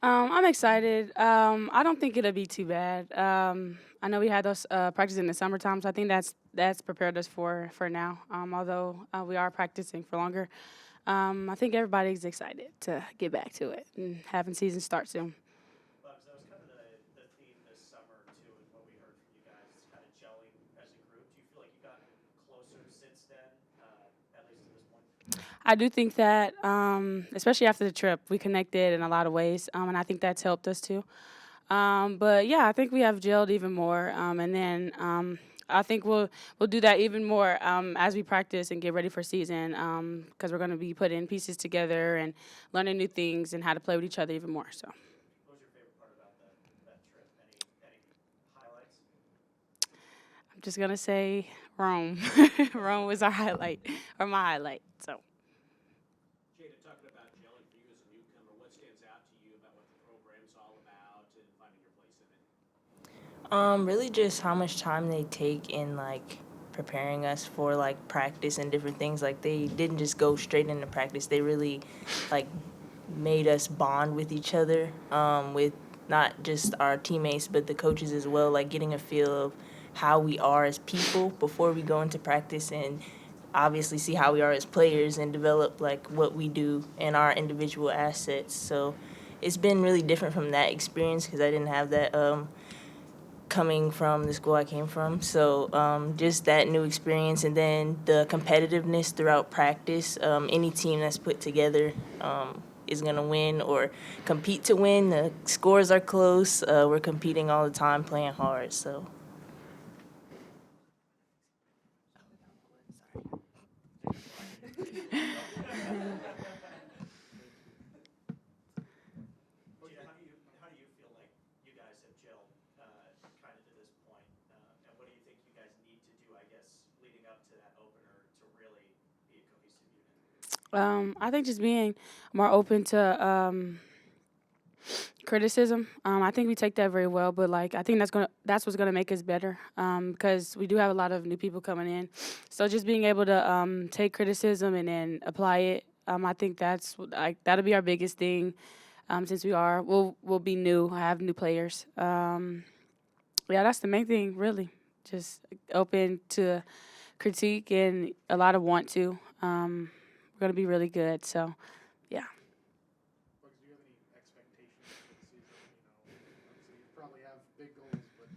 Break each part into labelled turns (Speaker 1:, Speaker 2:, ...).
Speaker 1: I'm excited. I don't think it'll be too bad. I know we had those practices in the summertime, so I think that's prepared us for now. Although we are practicing for longer, I think everybody's excited to get back to it and having season start soon.
Speaker 2: Bugs, that was kind of the theme this summer too, and what we heard from you guys is kind of gelling as a group. Do you feel like you've gotten closer since then, at least to this point?
Speaker 1: I do think that, especially after the trip, we connected in a lot of ways, and I think that's helped us too. But yeah, I think we have gelled even more, and then I think we'll do that even more as we practice and get ready for season, because we're going to be putting pieces together and learning new things and how to play with each other even more. So
Speaker 2: What was your favorite part about that trip? Any highlights?
Speaker 1: I'm just gonna say Rome. Rome was our highlight or my highlight. So.
Speaker 3: Jada, talking about gelling for you as a newcomer, what stands out to you about what the program's all about and finding your place in it?
Speaker 4: Really just how much time they take in like preparing us for like practice and different things. Like they didn't just go straight into practice. They really like made us bond with each other, with not just our teammates but the coaches as well. Like getting a feel of how we are as people before we go into practice and obviously see how we are as players and develop like what we do and our individual assets. So it's been really different from that experience because I didn't have that coming from the school I came from. So just that new experience and then the competitiveness throughout practice. Any team that's put together is going to win or compete to win. The scores are close. We're competing all the time, playing hard. So.
Speaker 2: Jada, how do you feel like you guys have gelled kind of to this point, and what do you think you guys need to do? I guess leading up to that opener to really be a cohesive unit.
Speaker 1: I think just being more open to criticism. I think we take that very well, but like I think that's what's gonna make us better. Because we do have a lot of new people coming in, so just being able to take criticism and then apply it. I think that'll be our biggest thing. Since we'll be new, I have new players. Yeah, that's the main thing, really. Just open to critique and a lot of want to. We're gonna be really good. So yeah.
Speaker 5: Bugs, do you have any expectations for the season? Obviously you probably have big goals, but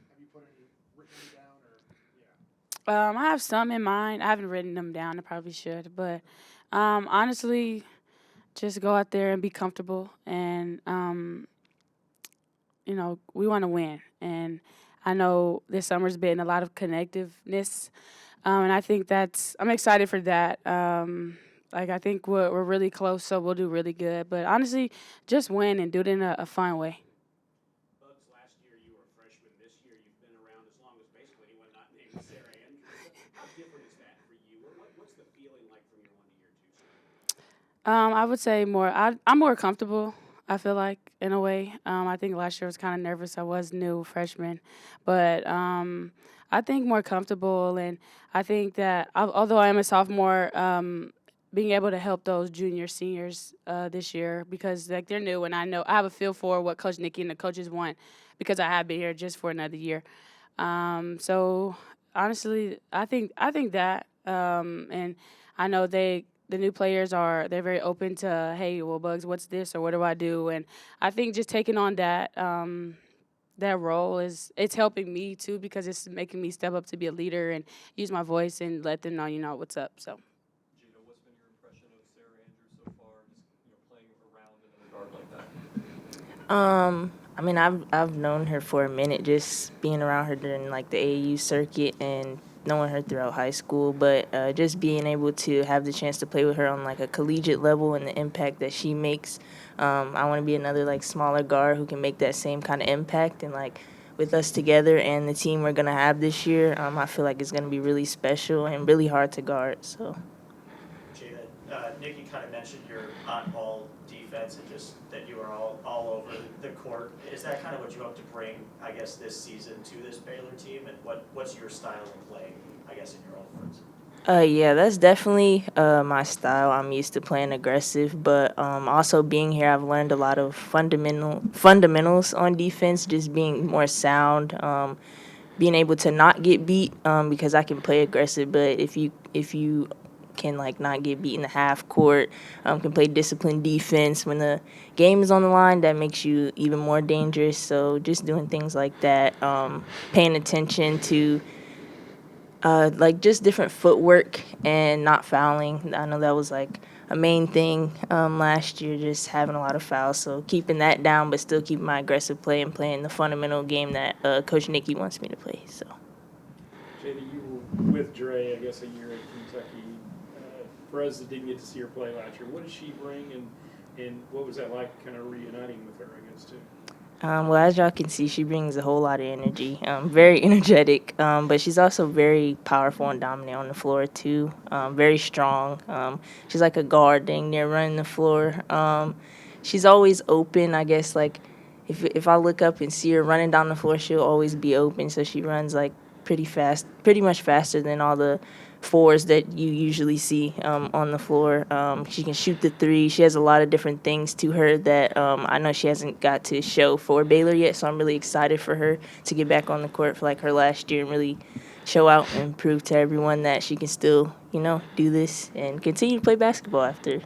Speaker 5: have you put any written any down or yeah?
Speaker 1: I have some in mind. I haven't written them down. I probably should, but honestly, just go out there and be comfortable. And we want to win. And I know this summer's been a lot of connectiveness, and I think I'm excited for that. Like I think we're really close, so we'll do really good. But honestly, just win and do it in a fun way.
Speaker 3: Bugs, last year you were a freshman. This year you've been around as long as basically anyone not named Sarah Andrews. How different is that for you? Or what's the feeling like from year one to year two, sir?
Speaker 1: I would say more. I'm more comfortable. I feel like in a way. I think last year was kind of nervous. I was new freshman, but I think more comfortable, and I think that although I am a sophomore, being able to help those junior seniors this year because like they're new, and I know I have a feel for what Coach Nicki and the coaches want because I have been here just for another year. So honestly, I think that, and I know the new players they're very open to, hey, well, Bugs, what's this or what do I do? And I think just taking on that role it's helping me too because it's making me step up to be a leader and use my voice and let them know what's up. So.
Speaker 6: Jada, what's been your impression of Sarah Andrews so far, just playing around another guard like that?
Speaker 4: I mean, I've known her for a minute, just being around her during like the AAU circuit and knowing her throughout high school. But just being able to have the chance to play with her on like a collegiate level and the impact that she makes, I want to be another like smaller guard who can make that same kind of impact. And like with us together and the team we're gonna have this year, I feel like it's gonna be really special and really hard to guard. So.
Speaker 2: Jada, Nicki kind of mentioned your on-ball defense and just that you are all over the court. Is that kind of what you hope to bring, I guess, this season to this Baylor team? And what's your style of play, I guess, in your own words?
Speaker 4: Yeah, that's definitely my style. I'm used to playing aggressive, but also being here, I've learned a lot of fundamentals on defense. Just being more sound, being able to not get beat because I can play aggressive. But if you can like not get beat in the half court, can play disciplined defense when the game is on the line. That makes you even more dangerous. So just doing things like that, paying attention to like just different footwork and not fouling. I know that was like a main thing last year, just having a lot of fouls. So keeping that down, but still keeping my aggressive play and playing the fundamental game that Coach Nicki wants me to play. So.
Speaker 7: Jada, you were with Dre, I guess, a year at Kentucky. For us that didn't get to see her play last year, what does she bring, and what was that like, kind of reuniting with her, I guess, too?
Speaker 4: Well, as y'all can see, she brings a whole lot of energy. Very energetic, but she's also very powerful and dominant on the floor too. Very strong. She's like a guard, dang near running the floor. She's always open. I guess like if I look up and see her running down the floor, she'll always be open. So she runs like pretty fast, pretty much faster than all the fours that you usually see on the floor. She can shoot the three. She has a lot of different things to her that I know she hasn't got to show for Baylor yet, so I'm really excited for her to get back on the court for like her last year and really show out and prove to everyone that she can still, do this and continue to play basketball after.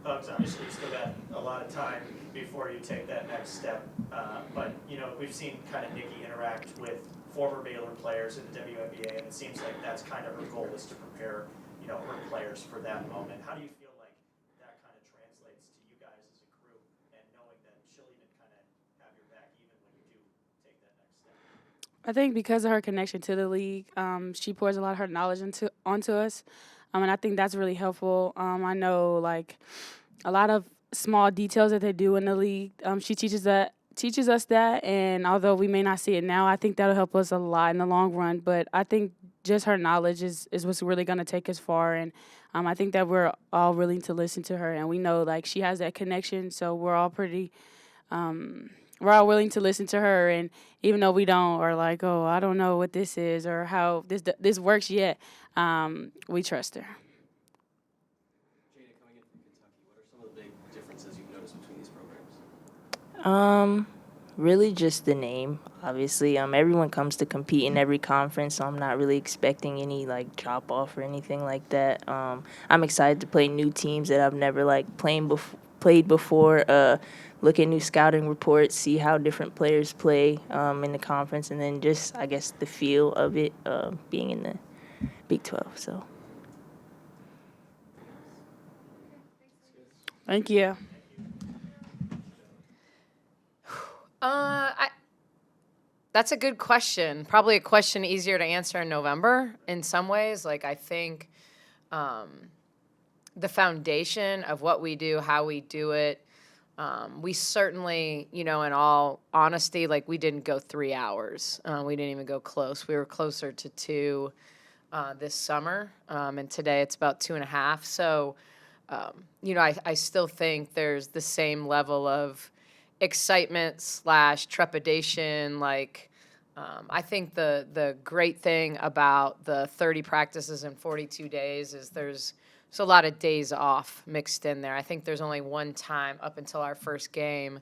Speaker 2: Bugs, obviously, you still got a lot of time before you take that next step. But, we've seen kind of Nicki interact with former Baylor players in the WNBA, and it seems like that's kind of her goal is to prepare, her players for that moment. How do you feel like that kind of translates to you guys as a group and knowing that she'll even kind of have your back even when you do take that next step?
Speaker 1: I think because of her connection to the league, she pours a lot of her knowledge onto us, and I think that's really helpful. I know like a lot of small details that they do in the league. She teaches us that, and although we may not see it now, I think that'll help us a lot in the long run. But I think just her knowledge is what's really going to take us far, and I think that we're all willing to listen to her, and we know like she has that connection, so we're all willing to listen to her, and even though we don't, or like, oh, I don't know what this is or how this works yet, we trust her.
Speaker 6: Jada, coming in from Kentucky, what are some of the big differences you've noticed between these programs?
Speaker 4: Really just the name, obviously. Everyone comes to compete in every conference, so I'm not really expecting any like drop off or anything like that. I'm excited to play new teams that I've never like played before. Look at new scouting reports, see how different players play in the conference, and then just I guess the feel of it being in the Big 12. So.
Speaker 1: Thank you.
Speaker 8: That's a good question. Probably a question easier to answer in November in some ways. Like, I think the foundation of what we do, how we do it, we certainly, in all honesty, like, we didn't go 3 hours. We didn't even go close. We were closer to 2 this summer, and today it's about 2.5. So, I still think there's the same level of excitement / trepidation. Like, I think the great thing about the 30 practices in 42 days is there's a lot of days off mixed in there. I think there's only one time up until our first game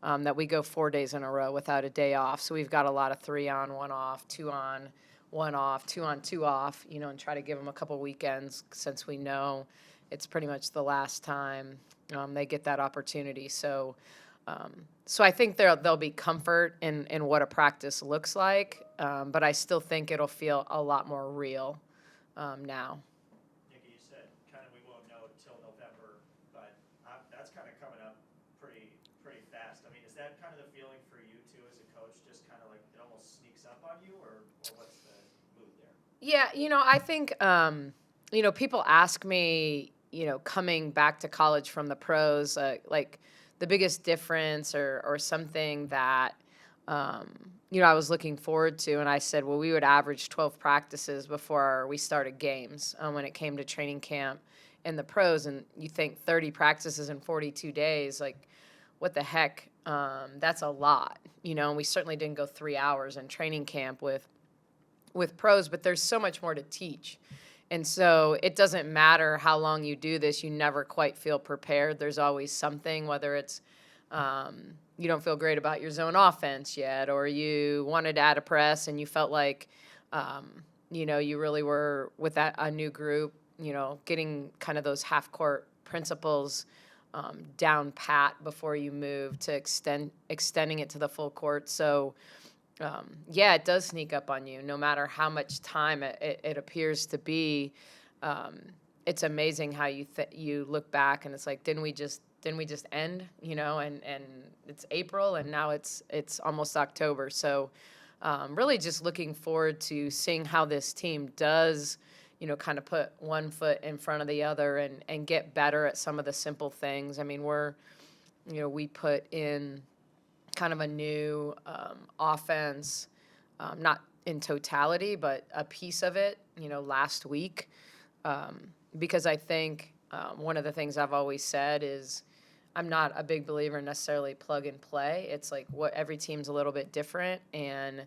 Speaker 8: that we go 4 days in a row without a day off. So we've got a lot of 3 on, 1 off, 2 on, 1 off, 2 on, 2 off, and try to give them a couple weekends since we know it's pretty much the last time they get that opportunity. So I think there'll be comfort in what a practice looks like, but I still think it'll feel a lot more real now.
Speaker 2: Nicki, you said kind of we won't know until November, but that's kind of coming up pretty fast. I mean, is that kind of the feeling for you too as a coach? Just kind of like it almost sneaks up on you, or what's the mood there?
Speaker 8: Yeah, I think people ask me, coming back to college from the pros, like the biggest difference or something that, I was looking forward to. And I said, well, we would average 12 practices before we started games when it came to training camp and the pros. And you think 30 practices in 42 days, like, what the heck? That's a lot, and we certainly didn't go 3 hours in training camp with with pros, but there's so much more to teach. And so it doesn't matter how long you do this, you never quite feel prepared. There's always something, whether it's you don't feel great about your zone offense yet, or you wanted to add a press and you felt like, you really were with a new group, getting kind of those half court principles down pat before you move to extending it to the full court. So, it does sneak up on you, no matter how much time it appears to be. It's amazing how you look back and it's like, didn't we just end, and it's April and now it's almost October. So, really just looking forward to seeing how this team does, kind of put one foot in front of the other and get better at some of the simple things. I mean, we put in kind of a new offense, not in totality, but a piece of it, last week. Because I think one of the things I've always said is I'm not a big believer in necessarily plug and play. It's like every team's a little bit different, and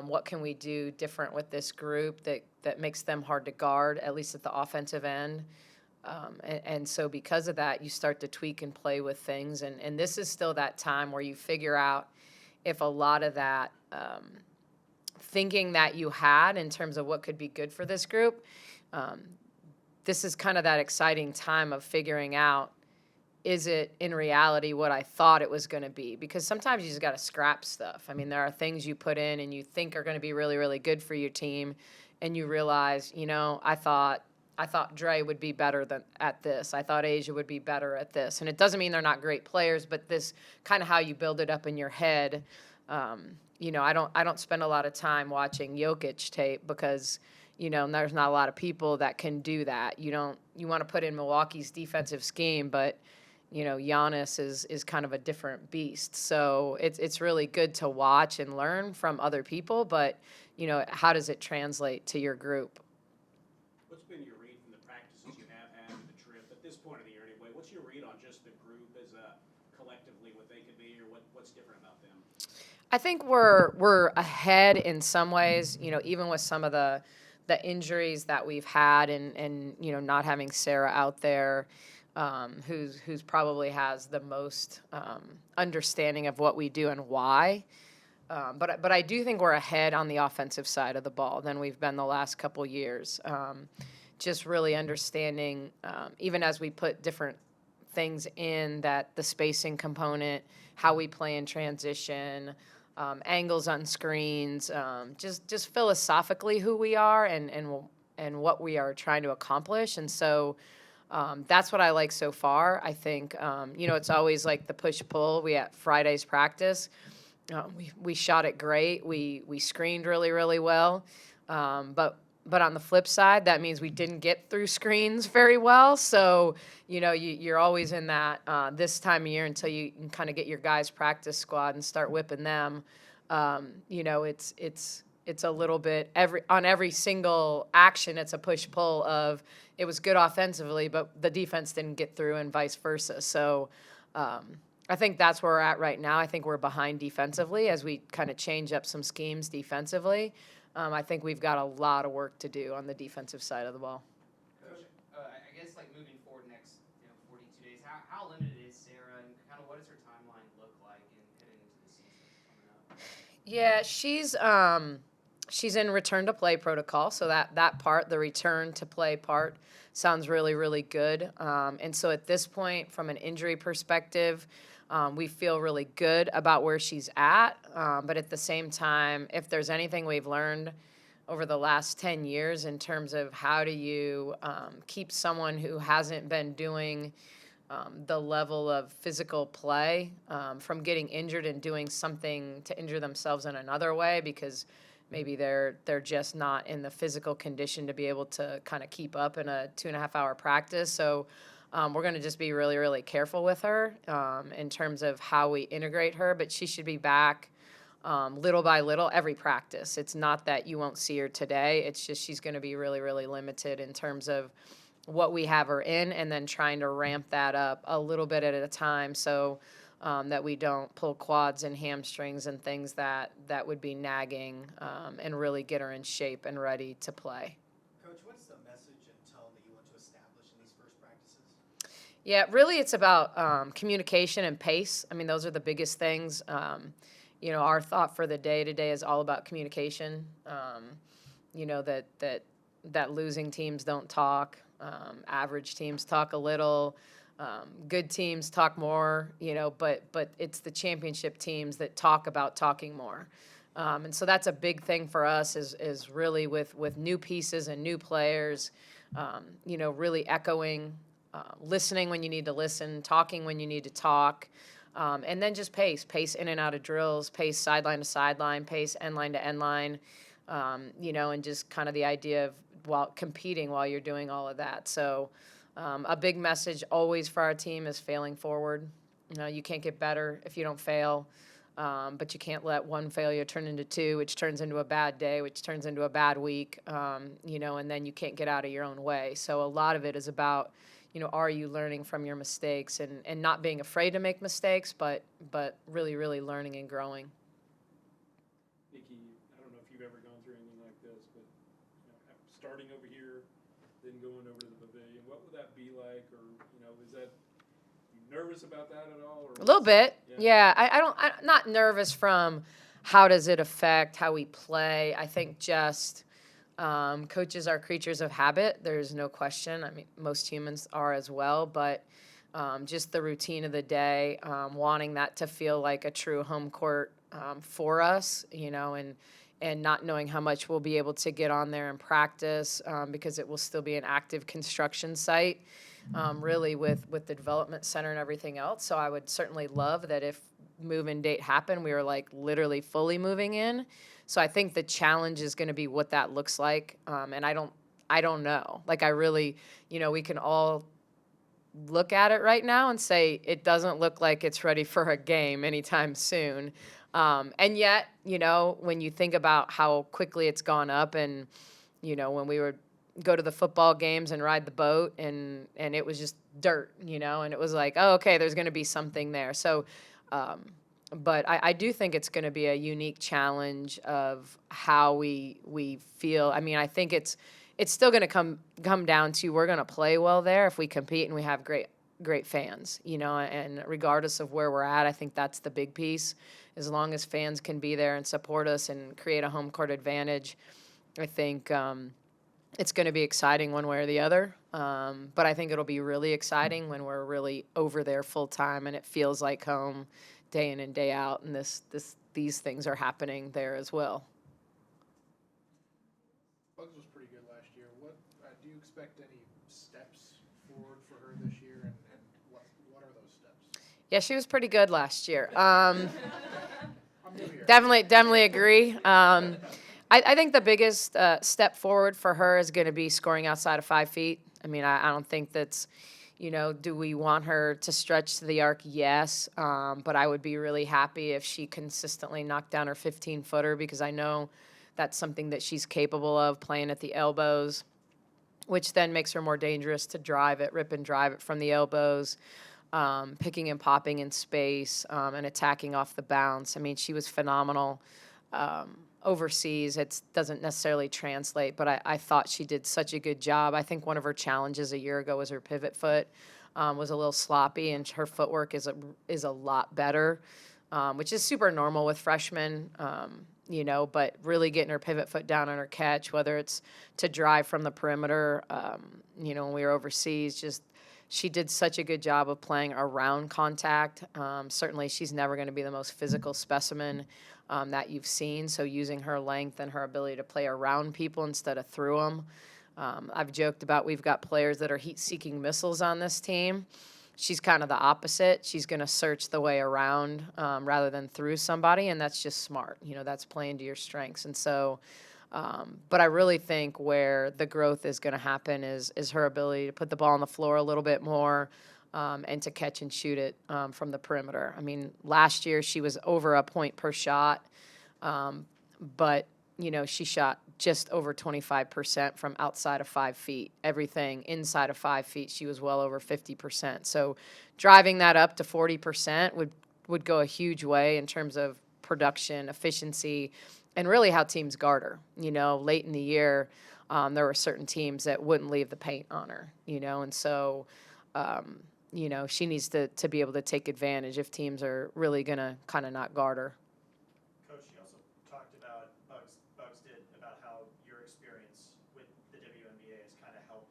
Speaker 8: what can we do different with this group that makes them hard to guard, at least at the offensive end. And so because of that, you start to tweak and play with things. And this is still that time where you figure out if a lot of that thinking that you had in terms of what could be good for this group, this is kind of that exciting time of figuring out, is it in reality what I thought it was going to be? Because sometimes you just got to scrap stuff. I mean, there are things you put in and you think are going to be really, really good for your team, and you realize, I thought Dre would be better at this. I thought Asia would be better at this. And it doesn't mean they're not great players, but this kind of how you build it up in your head. I don't spend a lot of time watching Jokic tape because, there's not a lot of people that can do that. You want to put in Milwaukee's defensive scheme, but, Giannis is kind of a different beast. So it's really good to watch and learn from other people, but, how does it translate to your group?
Speaker 3: What's been your read from the practices you have had and the trip at this point of the year anyway? What's your read on just the group as collectively what they could be, or what's different about them?
Speaker 8: I think we're ahead in some ways, even with some of the injuries that we've had and not having Sarah out there, who's probably has the most understanding of what we do and why. But I do think we're ahead on the offensive side of the ball than we've been the last couple years. Just really understanding, even as we put different things in, that the spacing component, how we play in transition, angles on screens, just philosophically who we are and what we are trying to accomplish. And so that's what I like so far. I think, it's always like the push-pull. We at Friday's practice, we shot it great. We screened really, really well. But on the flip side, that means we didn't get through screens very well. So, you're always in that this time of year until you can kind of get your guys' practice squad and start whipping them. It's a little bit on every single action, it's a push-pull of it was good offensively, but the defense didn't get through and vice versa. So I think that's where we're at right now. I think we're behind defensively as we kind of change up some schemes defensively. I think we've got a lot of work to do on the defensive side of the ball.
Speaker 9: Coach, I guess moving forward next 42 days, how limited is Sarah, and kind of what does her timeline look like heading into the season coming up?
Speaker 8: Yeah, she's in return to play protocol, so that part, the return to play part, sounds really, really good. And so at this point, from an injury perspective, we feel really good about where she's at. But at the same time, if there's anything we've learned over the last 10 years in terms of how do you keep someone who hasn't been doing the level of physical play from getting injured and doing something to injure themselves in another way because maybe they're just not in the physical condition to be able to kind of keep up in a 2.5-hour practice. So we're going to just be really, really careful with her in terms of how we integrate her. But she should be back little by little every practice. It's not that you won't see her today. It's just she's going to be really, really limited in terms of what we have her in and then trying to ramp that up a little bit at a time. So that we don't pull quads and hamstrings and things that would be nagging, and really get her in shape and ready to play.
Speaker 2: Coach, what's the message and tone that you want to establish in these first practices?
Speaker 8: Yeah, really it's about communication and pace. I mean, those are the biggest things. Our thought for the day today is all about communication. That losing teams don't talk. Average teams talk a little. Good teams talk more, but it's the championship teams that talk about talking more. And so that's a big thing for us is really with new pieces and new players, really echoing, listening when you need to listen, talking when you need to talk, and then just pace in and out of drills, pace sideline to sideline, pace end line to end line, and just kind of the idea of while competing while you're doing all of that. So a big message always for our team is failing forward. You can't get better if you don't fail, but you can't let one failure turn into two, which turns into a bad day, which turns into a bad week, and then you can't get out of your own way. So a lot of it is about, are you learning from your mistakes and not being afraid to make mistakes, but really, really learning and growing.
Speaker 7: Nicki, I don't know if you've ever gone through anything like this, but starting over here, then going over to the pavilion, what would that be like? Or is that you nervous about that at all? Or
Speaker 8: A little bit, yeah. I'm not nervous from how does it affect how we play. I think just coaches are creatures of habit. There's no question. I mean, most humans are as well, but just the routine of the day, wanting that to feel like a true home court for us, and not knowing how much we'll be able to get on there and practice because it will still be an active construction site, really with the development center and everything else. So I would certainly love that if move-in date happened, we were like literally fully moving in. So I think the challenge is going to be what that looks like, and I don't know. Like I really, we can all look at it right now and say it doesn't look like it's ready for a game anytime soon. And yet, when you think about how quickly it's gone up and, when we would go to the football games and ride the boat and it was just dirt, and it was like, oh, okay, there's going to be something there. So, but I do think it's going to be a unique challenge of how we feel. I mean, I think it's still going to come down to we're going to play well there if we compete and we have great fans, and regardless of where we're at, I think that's the big piece. As long as fans can be there and support us and create a home court advantage, I think it's going to be exciting one way or the other. But I think it'll be really exciting when we're really over there full time and it feels like home day in and day out, and these things are happening there as well.
Speaker 5: Buggs was pretty good last year. What do you expect any steps forward for her this year, and what are those steps?
Speaker 8: Yeah, she was pretty good last year.
Speaker 5: I'm new here.
Speaker 8: Definitely agree. I think the biggest step forward for her is going to be scoring outside of 5 feet. I mean, I don't think that's, do we want her to stretch to the arc? Yes. But I would be really happy if she consistently knocked down her 15-footer because I know that's something that she's capable of, playing at the elbows, which then makes her more dangerous to rip and drive it from the elbows, picking and popping in space, and attacking off the bounce. I mean, she was phenomenal overseas. It doesn't necessarily translate, but I thought she did such a good job. I think one of her challenges a year ago was her pivot foot was a little sloppy, and her footwork is a lot better, which is super normal with freshmen, but really getting her pivot foot down on her catch, whether it's to drive from the perimeter, when we were overseas, she did such a good job of playing around contact. Certainly she's never going to be the most physical specimen that you've seen, so using her length and her ability to play around people instead of through them. I've joked about we've got players that are heat-seeking missiles on this team. She's kind of the opposite. She's going to search the way around rather than through somebody, and that's just smart. That's playing to your strengths. And so, but I really think where the growth is going to happen is her ability to put the ball on the floor a little bit more and to catch and shoot it from the perimeter. I mean, last year she was over a point per shot, but, she shot just over 25% from outside of 5 feet. Everything inside of 5 feet, she was well over 50%. So driving that up to 40% would would go a huge way in terms of production, efficiency, and really how teams guard her. Late in the year, there were certain teams that wouldn't leave the paint on her, and so, she needs to be able to take advantage if teams are really going to kind of not guard her.
Speaker 2: Coach, you also talked about, Buggs did, about how your experience with the WNBA has kind of helped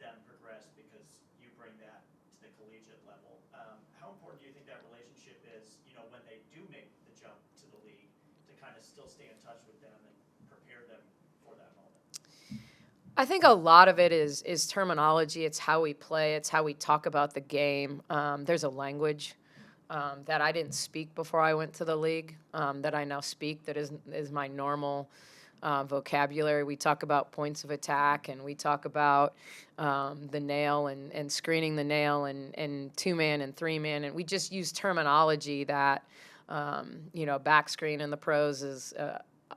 Speaker 2: them progress because you bring that to the collegiate level. How important do you think that relationship is, when they do make the jump to the league, to kind of still stay in touch with them and prepare them for that moment?
Speaker 8: I think a lot of it is terminology. It's how we play. It's how we talk about the game. There's a language that I didn't speak before I went to the league that I now speak that is my normal vocabulary. We talk about points of attack, and we talk about the nail and screening the nail and two-man and three-man. And we just use terminology that, back screen in the pros is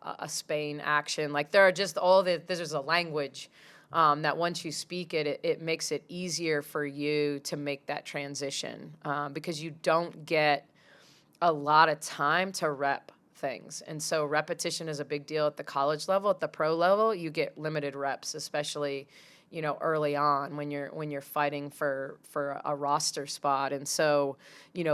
Speaker 8: a Spain action. Like there are just there's a language that once you speak it, it makes it easier for you to make that transition because you don't get a lot of time to rep things. And so repetition is a big deal at the college level. At the pro level, you get limited reps, especially, early on when you're fighting for a roster spot. And so,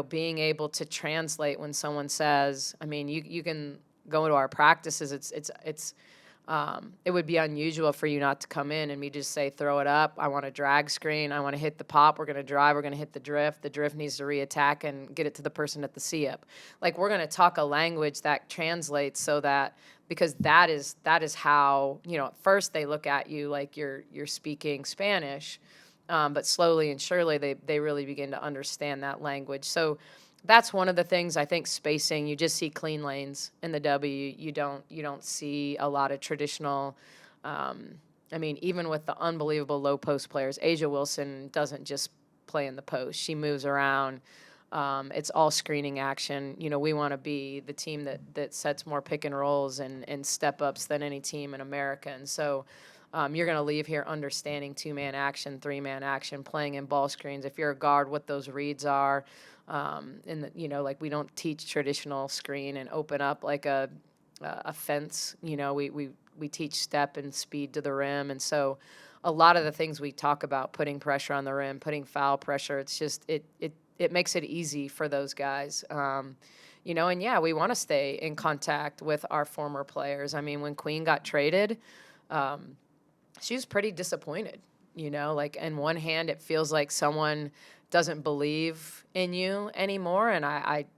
Speaker 8: being able to translate when someone says, you can go to our practices, it would be unusual for you not to come in and me just say, throw it up. I want a drag screen. I want to hit the pop. We're going to drive. We're going to hit the drift. The drift needs to reattack and get it to the person at the C-up. Like we're going to talk a language that translates so that, because that is how, at first they look at you like you're speaking Spanish, but slowly and surely they really begin to understand that language. So that's one of the things. I think spacing, you just see clean lanes in the W. You don't see a lot of traditional, even with the unbelievable low post players, Asia Wilson doesn't just play in the post. She moves around. It's all screening action. We want to be the team that sets more pick and rolls and step ups than any team in America. And so you're going to leave here understanding two-man action, three-man action, playing in ball screens. If you're a guard, what those reads are. Like we don't teach traditional screen and open up like a fence. We teach step and speed to the rim. And so a lot of the things we talk about, putting pressure on the rim, putting foul pressure, it's just, it makes it easy for those guys. And yeah, we want to stay in contact with our former players. When Queen got traded, she was pretty disappointed, like in one hand, it feels like someone doesn't believe in you anymore. And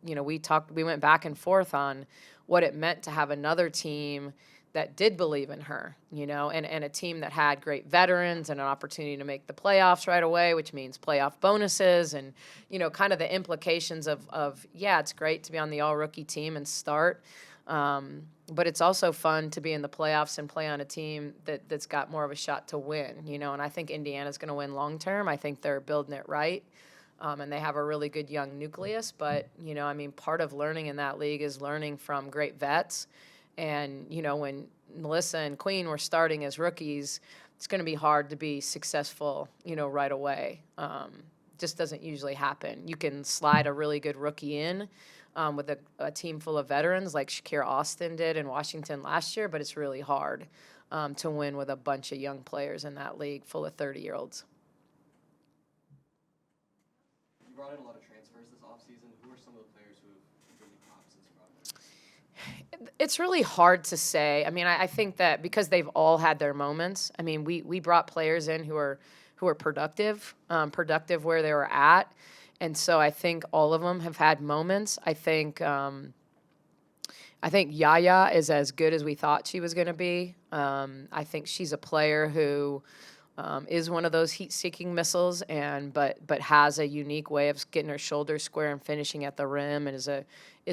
Speaker 8: we went back and forth on what it meant to have another team that did believe in her, and a team that had great veterans and an opportunity to make the playoffs right away, which means playoff bonuses and, kind of the implications of it's great to be on the all-rookie team and start. But it's also fun to be in the playoffs and play on a team that's got more of a shot to win, and I think Indiana's going to win long-term. I think they're building it right. And they have a really good young nucleus. But, part of learning in that league is learning from great vets. And, when Melissa and Queen were starting as rookies, it's going to be hard to be successful, right away. Just doesn't usually happen. You can slide a really good rookie in with a team full of veterans like Shakira Austin did in Washington last year, but it's really hard to win with a bunch of young players in that league full of 30-year-olds.
Speaker 6: You brought in a lot of transfers this offseason. Who are some of the players who have given you props since you brought them in?
Speaker 8: It's really hard to say. I think that because they've all had their moments. We brought players in who are productive where they were at. And so I think all of them have had moments. I think Yaya is as good as we thought she was going to be. I think she's a player who is one of those heat-seeking missiles, but has a unique way of getting her shoulders square and finishing at the rim, and is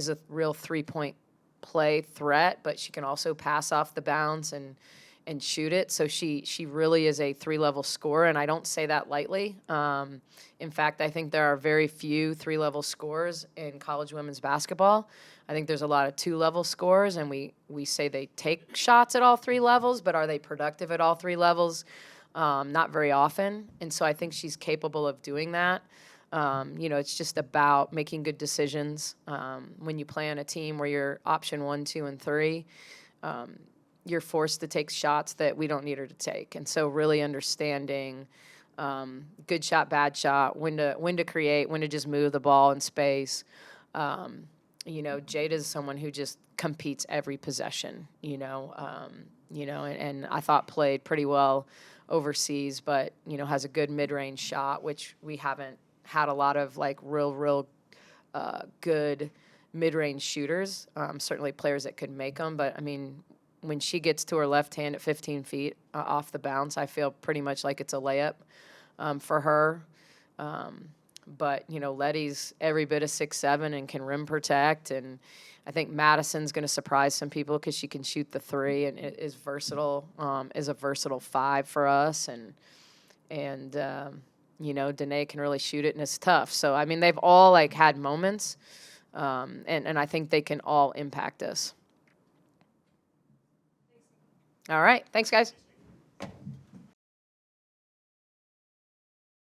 Speaker 8: a real three-point play threat. But she can also pass off the bounce and shoot it. So she really is a three-level scorer, and I don't say that lightly. In fact, I think there are very few three-level scorers in college women's basketball. I think there's a lot of two-level scorers, and we say they take shots at all three levels, but are they productive at all three levels? Not very often. And so I think she's capable of doing that. It's just about making good decisions. When you play on a team where you're option 1, 2, and 3, you're forced to take shots that we don't need her to take. And so really understanding good shot, bad shot, when to create, when to just move the ball in space. Jada is someone who just competes every possession, and I thought played pretty well overseas, but, has a good mid-range shot, which we haven't had a lot of, like, real good mid-range shooters, certainly players that could make them. But, I mean, when she gets to her left hand at 15 feet off the bounce, I feel pretty much like it's a layup for her. But, Letty's every bit of 6'7" and can rim protect. And I think Madison's going to surprise some people because she can shoot the 3 and is versatile, is a versatile 5 for us. And Danae can really shoot it, and it's tough. So, I mean, they've all, like, had moments, and I think they can all impact us. All right. Thanks, guys.